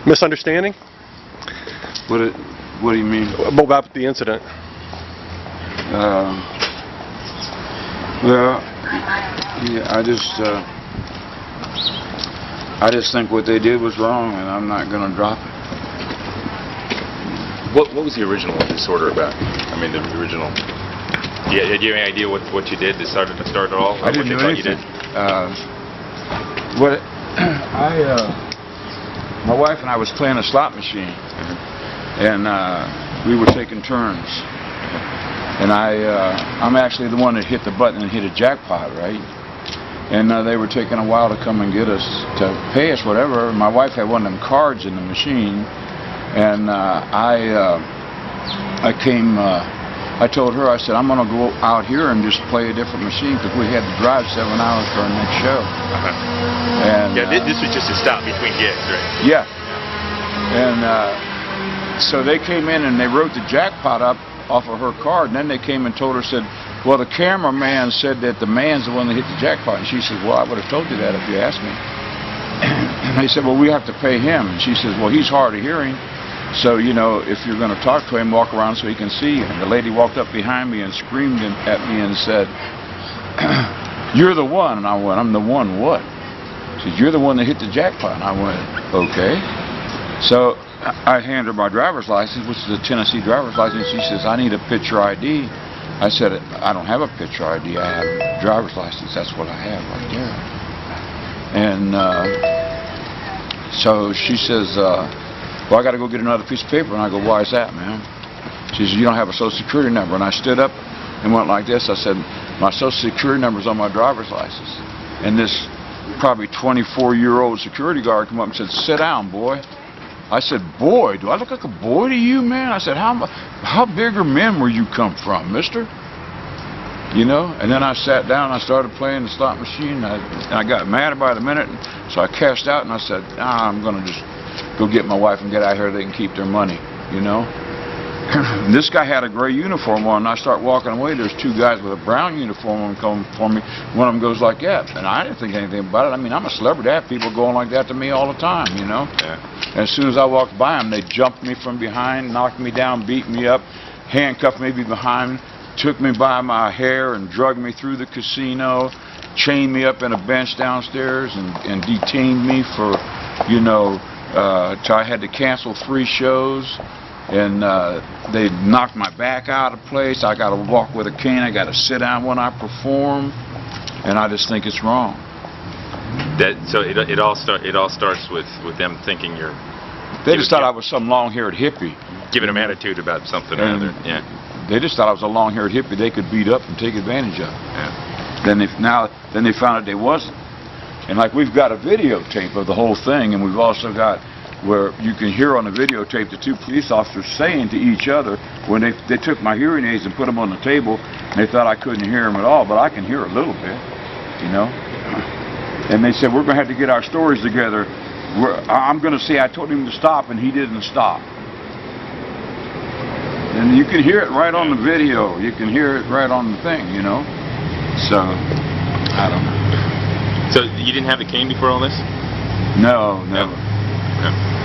Misunderstanding? What do you mean? About the incident. Well, yeah, I just think what they did was wrong, and I'm not going to drop it. What was the original disorder about? I mean, the original. Yeah, did you have any idea what you did to start it all? I didn't do anything. My wife and I was playing a slot machine, and we were taking turns. And I'm actually the one that hit the button and hit a jackpot, right? And they were taking a while to come and get us to pay us whatever. My wife had one of them cards in the machine, and I told her, I said, I'm going to go out here and just play a different machine because we had to drive 7 hours for our next show. And yeah, this was just a stop between gigs, right? Yeah. And so they came in and they wrote the jackpot up off of her card, and then they came and told her, said, well, the cameraman said that the man's the one that hit the jackpot. And she said, well, I would have told you that if you asked me. And they said, well, we have to pay him. And she says, well, he's hard of hearing, so, you know, if you're going to talk to him, walk around so he can see you. And the lady walked up behind me and screamed at me and said, you're the one. And I went, I'm the one what? She said, you're the one that hit the jackpot. And I went, okay. So I handed her my driver's license, which is a Tennessee driver's license. She says, I need a picture ID. I said, I don't have a picture ID. I have a driver's license. That's what I have right there. And so she says, well, I got to go get another piece of paper. And I go, why is that, man? She says, you don't have a Social Security number. And I stood up and went like this. I said, my Social Security number's on my driver's license. And this probably 24-year-old security guard came up and said, sit down, boy. I said, boy, do I look like a boy to you, man? I said, how big are men where you come from, mister? You know? And then I sat down and I started playing the slot machine. And I got mad by the minute. So I cashed out and I said, I'm going to just go get my wife and get out of here. They can keep their money, you know? This guy had a gray uniform on, and I start walking away. There's 2 guys with a brown uniform on coming for me. One of them goes like that, and I didn't think anything about it. I mean, I'm a celebrity. I have people going like that to me all the time, you know? Yeah. And as soon as I walked by them, they jumped me from behind, knocked me down, beat me up, handcuffed me behind, took me by my hair and drugged me through the casino, chained me up in a bench downstairs and detained me for, you know, till I had to cancel 3 shows. And they knocked my back out of place. I got to walk with a cane. I got to sit down when I perform, and I just think it's wrong. So it all starts with them thinking you're. They just thought I was some long-haired hippie. Giving them attitude about something or other. Yeah. They just thought I was a long-haired hippie they could beat up and take advantage of. Yeah. Then they found out they wasn't. And like we've got a videotape of the whole thing, and we've also got where you can hear on the videotape the 2 police officers saying to each other when they took my hearing aids and put them on the table, and they thought I couldn't hear them at all, but I can hear a little bit, you know. And they said, we're going to have to get our stories together. I'm going to say I told him to stop, and he didn't stop. And you can hear it right on the video. You can hear it right on the thing, you know. So, I don't know. So you didn't have the cane before all this? No, never.